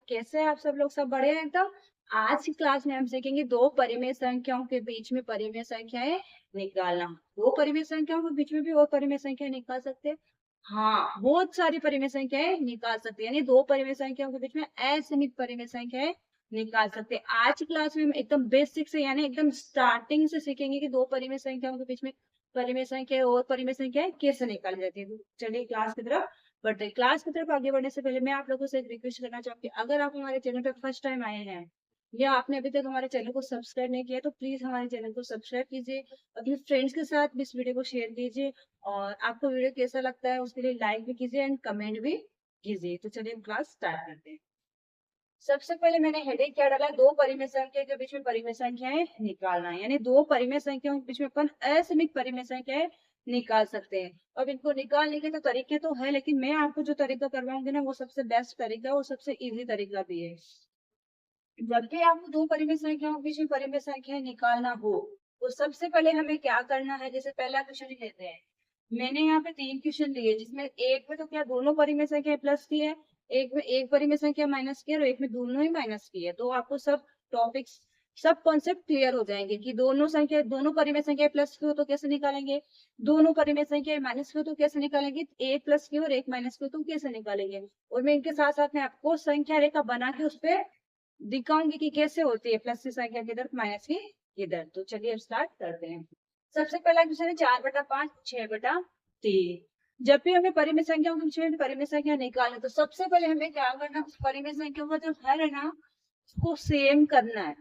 कैसे हैं आप सब लोग? सब बढ़िया एकदम। आज की क्लास में हम सीखेंगे दो परिमेय संख्याओं के बीच में परिमेय संख्याएं निकालना। दो परिमेय संख्याओं के बीच में भी और परिमेय संख्या निकाल सकते हैं। हाँ, बहुत सारी परिमेय संख्याएं निकाल सकते हैं, यानी दो परिमेय संख्याओं के बीच में असीमित परिमेय संख्याएं निकाल सकते हैं। आज की क्लास में हम एकदम बेसिक से यानी एकदम स्टार्टिंग से सीखेंगे कि दो परिमेय संख्याओं के बीच में परिमेय संख्या और परिमेय संख्याएं कैसे निकाली जाती है। तो चलिए क्लास की तरफ बढ़ते हैं। क्लास की तरफ आगे बढ़ने से पहले मैं आप लोगों से एक रिक्वेस्ट करना चाहूंगी, अगर आप हमारे चैनल पर फर्स्ट टाइम आए हैं या आपने अभी तक हमारे चैनल को सब्सक्राइब नहीं किया तो प्लीज हमारे चैनल को सब्सक्राइब कीजिए, अपने फ्रेंड्स के साथ भी इस वीडियो को शेयर कीजिए और आपको वीडियो कैसा लगता है उसके लिए लाइक भी कीजिए एंड कमेंट भी कीजिए। तो चलिए हम क्लास स्टार्ट करते हैं। सबसे पहले मैंने हेडिंग क्या डाला, दो परिमेय संख्या के बीच में परिमेय संख्याएं निकालना, यानी दो परिमेय संख्याओं के बीच में अपन असीमित परिमेय संख्याएं निकाल सकते हैं। अब इनको निकालने के तो तरीके तो है, लेकिन मैं आपको जो तरीका करवाऊंगी ना वो सबसे बेस्ट तरीका और सबसे इजी तरीका भी है। जब भी आपको दो परिमेय संख्याओं के बीच में परिमेय संख्याएं निकालना हो तो सबसे पहले हमें क्या करना है। जैसे पहला क्वेश्चन लेते हैं, मैंने यहाँ पे तीन क्वेश्चन लिए जिसमें एक में तो क्या दोनों परिमेय संख्या प्लस की है, एक में एक परिमेय संख्या माइनस की है और एक में दोनों ही माइनस की है। तो आपको सब टॉपिक्स सब कॉन्सेप्ट क्लियर हो जाएंगे कि दोनों परिमेय संख्या प्लस की हो तो कैसे निकालेंगे, दोनों परिमेय संख्या माइनस की हो तो कैसे निकालेंगे, एक प्लस की और एक माइनस की हो तो कैसे निकालेंगे। और मैं इनके साथ साथ में आपको संख्या रेखा बना के उस पर दिखाऊंगी कि कैसे होती है प्लस की संख्या किधर माइनस की किधर। तो चलिए अब स्टार्ट करते हैं। सबसे पहला क्वेश्चन है 4/5 6/3। जब भी हमें परिमेय संख्याओं के बीच में परिमेय संख्या निकालना तो सबसे पहले हमें क्या करना है, उस परिमेय संख्याओं का जो हर है ना उसको सेम करना है।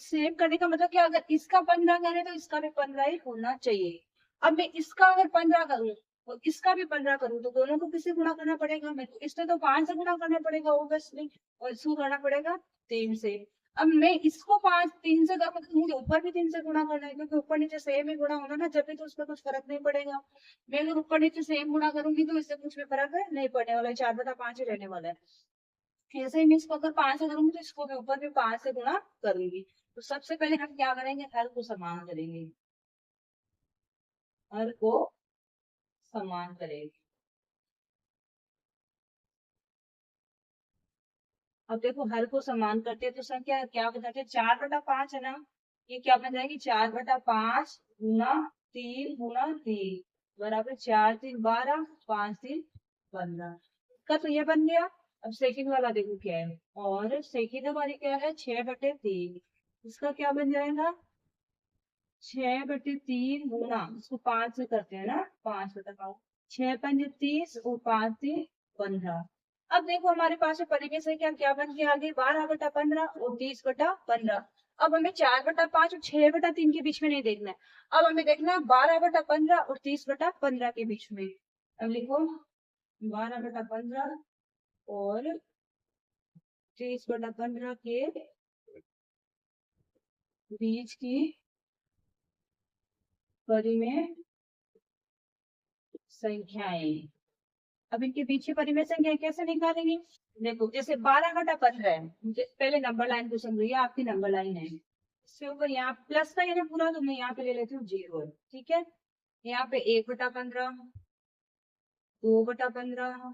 सेम करने का मतलब क्या, अगर इसका 15 करें तो इसका भी 15 ही होना चाहिए। अब मैं इसका अगर 15 करूं और इसका भी 15 करूं तो दोनों को किससे गुणा करना पड़ेगा, मैं इससे तो 5 से गुणा करना पड़ेगा ऑब्वियसली, और इसको करना पड़ेगा 3 से। अब मैं इसको 5 3 से करूँ तो मुझे ऊपर भी 3 से गुणा करना है, क्योंकि ऊपर नीचे सेम ही गुणा होना ना, जब भी तो उसमें कुछ फर्क नहीं पड़ेगा। मैं अगर ऊपर नीचे सेम गुणा करूंगी तो इससे कुछ भी फर्क नहीं पड़ने वाला है, 4/5 ही रहने वाला है। ऐसे ही मैं इसको अगर 5 से करूंगी तो इसको मैं ऊपर भी 5 से गुणा करूंगी। तो सबसे पहले हम क्या करेंगे, हर को समान करेंगे, हर को समान करेंगे। अब देखो हर को समान करते हैं तो संख्या क्या बताते हैं, 4/5 है ना, ये क्या बन जाएगी 4/5 गुना 3 गुना 3 बराबर 4 3 12 5 3 15 का तो ये बन गया। अब सेकंड वाला देखो क्या है, और सेकंड हमारी क्या है 6/3, इसका क्या बन जाएगा 6/3 गुना, इसको 5 से करते हैं ना, 5/5 6 5 30 और 5 3 15। अब देखो हमारे पास में परिमेय संख्या क्या बन के आ गई 12/15 और 30/15। अब हमें 4/5 और 6/3 के बीच में नहीं देखना है, अब हमें देखना है 12/15 और 30/15 के बीच में। अब लिखो 12/15 और 30/15 के बीच की परिमेय संख्याएं। अब इनके पीछे परिमेय संख्या कैसे निकालेंगे, देखो जैसे 12/15 है, पहले नंबर लाइन को समझो, ये आपकी नंबर लाइन है, इसके ऊपर यहाँ प्लस का ये पूरा तो मैं यहाँ पे ले लेती हूँ 0, ठीक है। यहाँ पे 1/15 2/15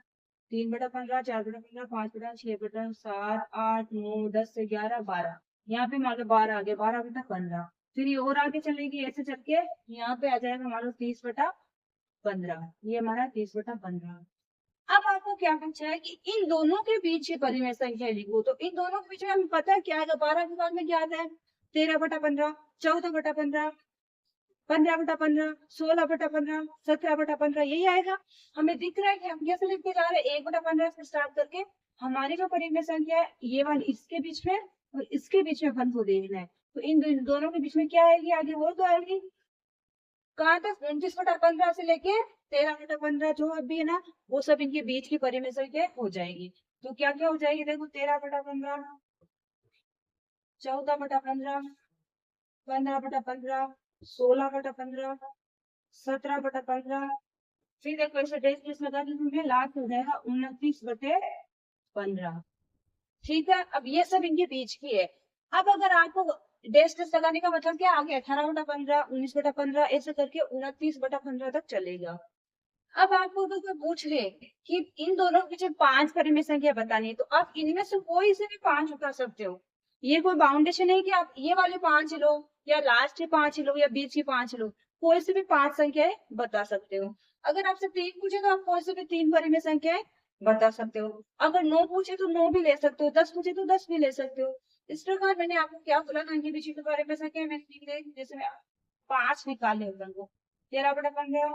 3/15 4/15 5/15 6/7 8 9 10 से 11 12, यहाँ पे मान लो 12 आ गया 12/15। फिर ये और आगे चलेगी ऐसे चल के यहाँ पे आ जाएगा मान लो 30/15, ये हमारा 30/15। अब आपको क्या पूछा है कि इन दोनों के बीच की परिमेय संख्या लिखो, तो इन दोनों के बीच में हमें पता है क्या आएगा, 12 के बाद में क्या आता है 13/15 14/15 15/15 16/15 17/15, यही आएगा। हमें दिख रहा है कि हम कैसे लिखते जा रहे हैं 1/15 से स्टार्ट करके हमारी जो परिमेय संख्या है ये वाली इसके बीच में और इसके बीच में अपन को देखना है। तो इन दोनों के बीच में क्या आएगी आगे, वो तो आएगी कहाँ तक 29/15 से लेके 13/15 जो अभी है ना वो सब इनके बीच की परिमेय संख्या हो जाएगी। तो क्या क्या हो जाएगी देखो 13/15 14/15 15/15 16/15 17/15। फिर देखो ऐसे डेज लगा दी लास्ट हो जाएगा 29/15। ठीक है, अब ये सब इनके बीच की है। अब अगर आपको डेज टेस्ट लगाने का मतलब क्या, आगे 18/15 19/15 ऐसे करके 29/15 तक चलेगा। अब आपको अगर कोई पूछ ले कि इन दोनों के बीच में 5 परिमेय संख्या बतानी है, तो आप इनमें से कोई से भी 5 उठा सकते हो। ये कोई बाउंडेशन नहीं कि आप ये वाले 5 लो या लास्ट के 5 लो या बीच के 5 लो, कोई से भी 5 संख्याएं बता सकते हो। अगर आपसे 3 पूछे तो आप कोई से भी 3 परिमेय संख्याएं बता सकते हो। अगर 9 पूछे तो 9 भी ले सकते हो, 10 पूछे तो 10 भी ले सकते हो। इस प्रकार मैंने आपको क्या बोला था, इनके बीच के परिमेय संख्या मैंने निकले, जैसे 5 निकाले अपन को, 13/15,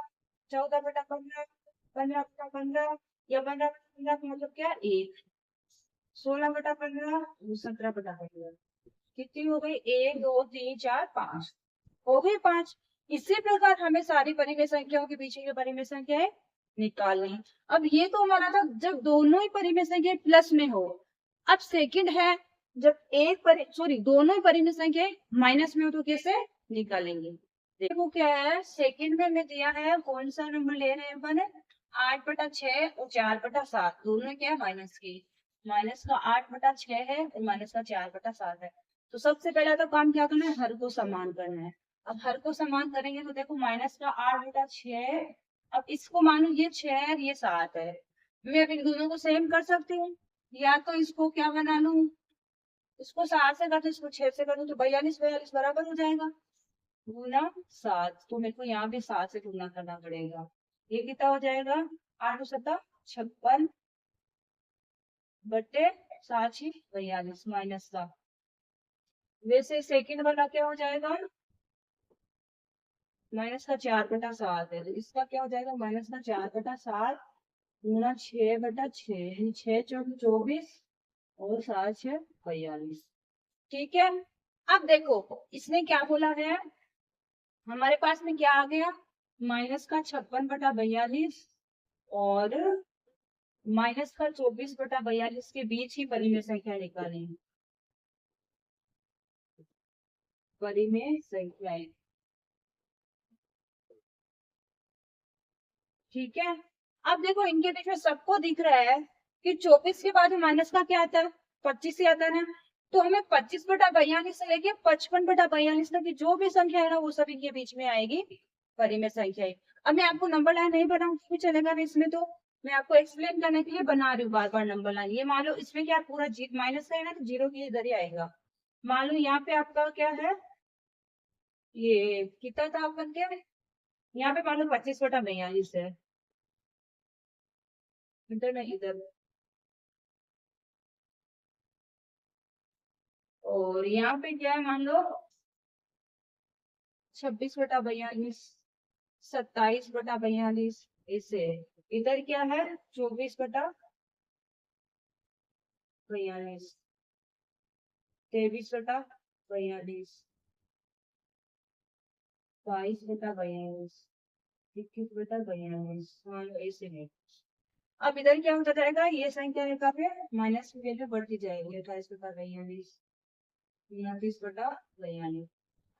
14/15, 15/15 या 15/15 का मतलब क्या, 1, 16/15, 17/15, कितनी हो गई, 1 2 3 4 5, हो गई 5। इसी प्रकार हमें सारी परिमेय संख्याओं के पीछे की परिमेय संख्याएं निकालनी। अब ये तो हमारा था जब दोनों ही परिमेय संख्या प्लस में हो। अब सेकंड है जब दोनों ही परिमेय संख्या माइनस में हो तो कैसे निकालेंगे। देखो क्या है, सेकंड में हमें दिया है, कौन सा नंबर ले रहे हैं अपन, 8/6 और 4/7, दोनों क्या है माइनस की। माइनस का 8/6 है और माइनस का 4/7 है। तो सबसे पहला तो काम क्या करना है, हर को समान करना है। अब हर को समान करेंगे तो देखो माइनस का 8/6, अब इसको मानो ये 6 है ये 7 है, मैं अब इन दोनों को सेम कर सकती हूँ। या तो इसको क्या बना लूं, इसको 7 से कर दो, इसको 6 से कर दो, तो 42 42 बराबर हो जाएगा, गुना 7। तो मेरे को यहाँ भी 7 से गुना करना पड़ेगा। ये कितना हो जाएगा, 8×7 = 56 बटे 7×6 = 42 माइनस का। वैसे सेकंड वाला क्या हो जाएगा, माइनस का 4/7 है, तो इसका क्या हो जाएगा, माइनस का 4/7 गुना 6/6, यानी 6×4 = 24 और 7×6 = 42। ठीक है। अब देखो इसने क्या बोला है, हमारे पास में क्या आ गया, माइनस का 56/42 और माइनस का 24/42 के बीच ही परिमेय संख्या निकालेंगे। परिमेय संख्याएं, ठीक है। अब देखो इनके बीच में सबको दिख रहा है कि 24 के बाद माइनस का क्या आता है, 25 ही आता है ना। तो हमें 25/42 से लेके 55/42 तक की जो भी संख्या है ना वो सब इनके बीच में आएगी परिमेय संख्या। अब मैं आपको नंबर लाइन नहीं बनाऊंगी भी चलेगा ना, इसमें तो मैं आपको एक्सप्लेन करने के लिए बना रही हूँ बार बार नंबर लाइन। ये मान लो इसमें क्या पूरा माइनस का है ना, तो जीरो की इधर ही आएगा। मान लो यहाँ पे आपका क्या है, ये कितना था अपन के, यहाँ पे मान लो 25/42 है, इधर नहीं इधर, और यहाँ पे क्या है मान लो 26/42, 27/42, ऐसे। इधर क्या है 24/42, 23/42, 22/42, 21/42, हाँ ऐसे है। अब इधर क्या होता जाएगा, ये संख्या रेखा पे माइनस की वैल्यू बढ़ती जाएगी, 28/42, 29/42।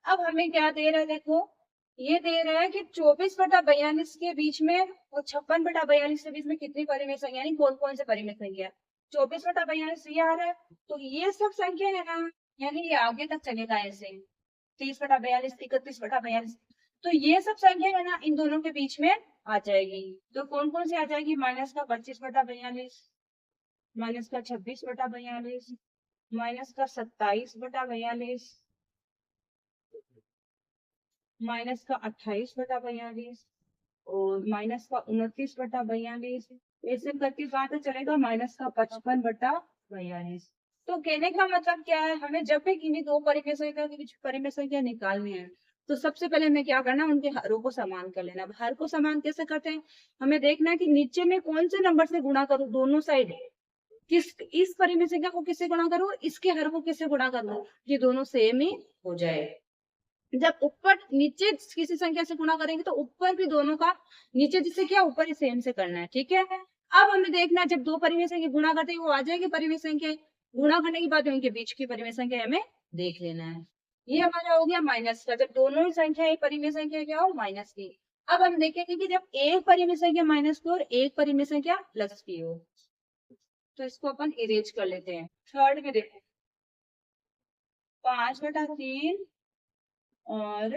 अब हमें क्या दे रहा है देखो, ये दे रहा है कि 24/42 के बीच में और 56/42 के बीच में कितनी परिमेय संख्या, यानी कौन कौन से परिमेय संख्या। 24/42 ये आ रहा है, तो ये सब संख्या है ना, यानी ये आगे तक चलेगा ऐसे, 30/42, 31/42, तो ये सब संख्या है ना इन दोनों के बीच में आ जाएगी। तो कौन कौन सी आ जाएगी, माइनस का 25/42, माइनस का 26/42, माइनस का 27/42, माइनस का 28/42 और माइनस का 29/42, ऐसे करके कहाँ तक चलेगा, माइनस का 55/42। तो कहने का मतलब क्या है, हमें जब भी किन्हीं दो परिमेय संख्या के बीच परिमेय संख्या निकालनी है तो सबसे पहले हमें क्या करना है, उनके हरों को समान कर लेना। अब हर को समान कैसे करते हैं, हमें देखना है कि नीचे में कौन से नंबर से गुणा करूं, दोनों साइड किस, इस परिमेय संख्या को किससे गुणा करूं, इसके हर को किससे गुणा करूं, ये दोनों सेम ही हो जाए। जब ऊपर नीचे किसी संख्या से गुणा करेंगे तो ऊपर भी दोनों का नीचे जिससे क्या ऊपर ही सेम से करना है, ठीक है। अब हमें देखना है जब दो परिमेय संख्या गुणा करते हैं वो आ जाएगी परिमेय संख्या, गुणा करने के बाद उनके बीच की परिमेय संख्या हमें देख लेना है। ये हमारा हो गया माइनस का, जब दोनों ही संख्या परिमेय संख्या क्या हो माइनस की। अब हम देखेंगे कि जब एक परिमेय संख्या माइनस की और एक परिमेय संख्या प्लस की हो, तो इसको अपन इरेज कर लेते हैं। थर्ड में देखो 5/3 और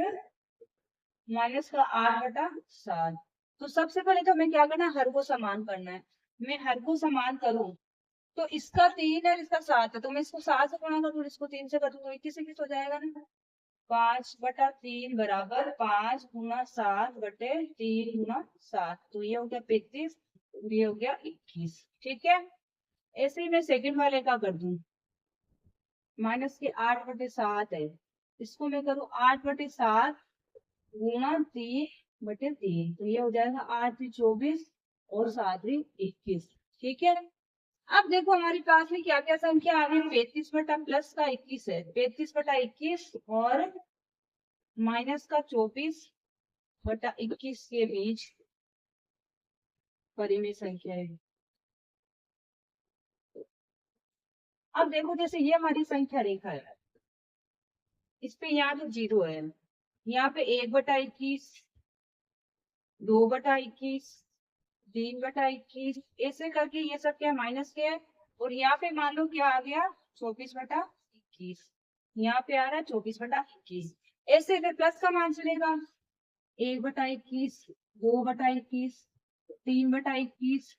माइनस का 8/7, तो सबसे पहले तो हमें क्या करना है, हर को समान करना है। मैं हर को समान करूं तो इसका 3 है, इसका 7 है, तो मैं इसको 7 से गुणा करूँ, इसको 3 से कर दूं, तो 21 हो जाएगा ना। 5/3 बराबर 5 गुना 7/3 गुना 7, तो ये हो गया 35, ये हो गया 21। ठीक है, ऐसे ही मैं सेकंड वाले का कर दूं। माइनस के 8/7 है, इसको मैं करूँ 8/7 गुना 3/3, तो ये हो जाएगा 8×3 = 24 और 7×3 = 21। ठीक है, अब देखो हमारे पास में क्या क्या संख्या आ गई, 35 बटा प्लस का 21 है, 35/21 और माइनस का 24/21 के बीच परिमेय संख्या है। अब देखो जैसे ये हमारी संख्या रेखा है, इस पे यहाँ पे 0 है, यहाँ पे 1/21, 2/21, 3/21, ऐसे करके ये सब क्या माइनस के है, और यहाँ पे मान लो क्या आ गया 24/21, यहाँ पे आ रहा है 24/21, ऐसे फिर प्लस का मान चलेगा 1/21, 2/21, 3/21,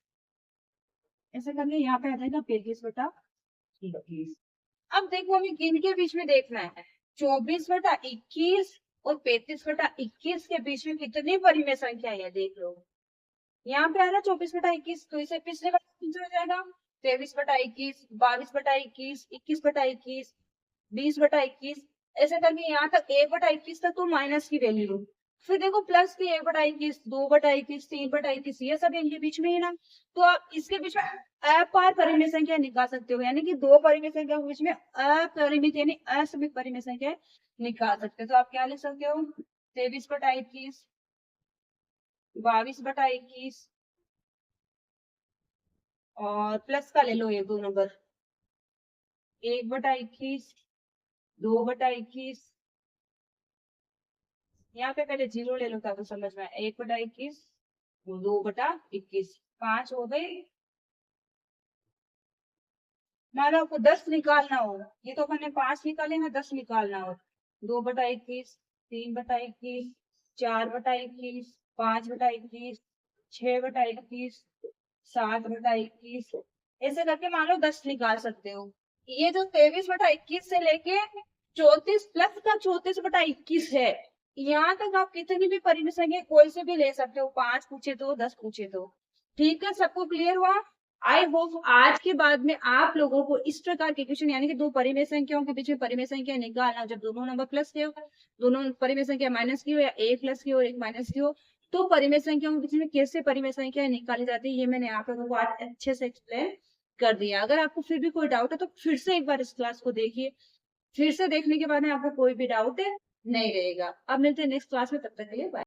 ऐसे करके यहाँ पे आ जाएगा 35/21। अब देखो हमें किन के बीच में देखना है, 24/21 और 35/21 के बीच में कितनी परिमेय संख्या है देख लो। यहाँ पे आ रहा 24/21, तो इसे पिछले वाले हो जाएगा 23/21, 22/21, 21/21, 20/21, ऐसे करके यहाँ तक 1/21 तक तो माइनस की वैल्यू। फिर देखो प्लस की 1/21, 2/21, 3/21, ये सब इनके बीच में ही ना, तो आप इसके बीच में अपार परिमेय संख्या निकाल सकते हो, यानी कि दो परिमेय संख्या के बीच में अपरिमित यानी असमित परिमेय संख्या निकाल सकते हो। तो आप क्या लिख सकते हो, 23/21, 22/21, और प्लस का ले लो एक दो नंबर, 1/21, 2/21, यहाँ पे पहले 0 ले लो ताकि समझ में आए, 1/21, 2/21, 5 हो गए। मान लो आपको 10 निकालना हो, ये तो अपन ने 5 निकाले ना, 10 निकालना हो, 2/21, 3/21, 4/21, 5/21, 6/21, 7/21, ऐसे करके मान लो 10 निकाल सकते हो। ये जो 23/21 से लेके 34 प्लस का 34/21 है, यहाँ तक आप कितनी भी परिमेय संख्या कोई से भी ले सकते हो, 5 पूछे तो 10 पूछे तो। ठीक है, सबको क्लियर हुआ। आई होप आज के बाद में आप लोगों को इस प्रकार के क्वेश्चन, यानी कि दो परिमेय संख्याओं के बीच में परिमेय संख्या निकालना, जब दोनों नंबर प्लस के हो, दोनों परिमेय संख्या माइनस की हो, या एक प्लस की हो एक माइनस की हो, तो परिमेय संख्याओं के बीच में कैसे परिमेय संख्या निकाली जाती है, ये मैंने आप लोगों को आज अच्छे से एक्सप्लेन कर दिया। अगर आपको फिर भी कोई डाउट है तो फिर से एक बार इस क्लास को देखिए, फिर से देखने के बाद में आपको कोई भी डाउट नहीं रहेगा। अब मिलते हैं नेक्स्ट क्लास में, तब तक के लिए बाय।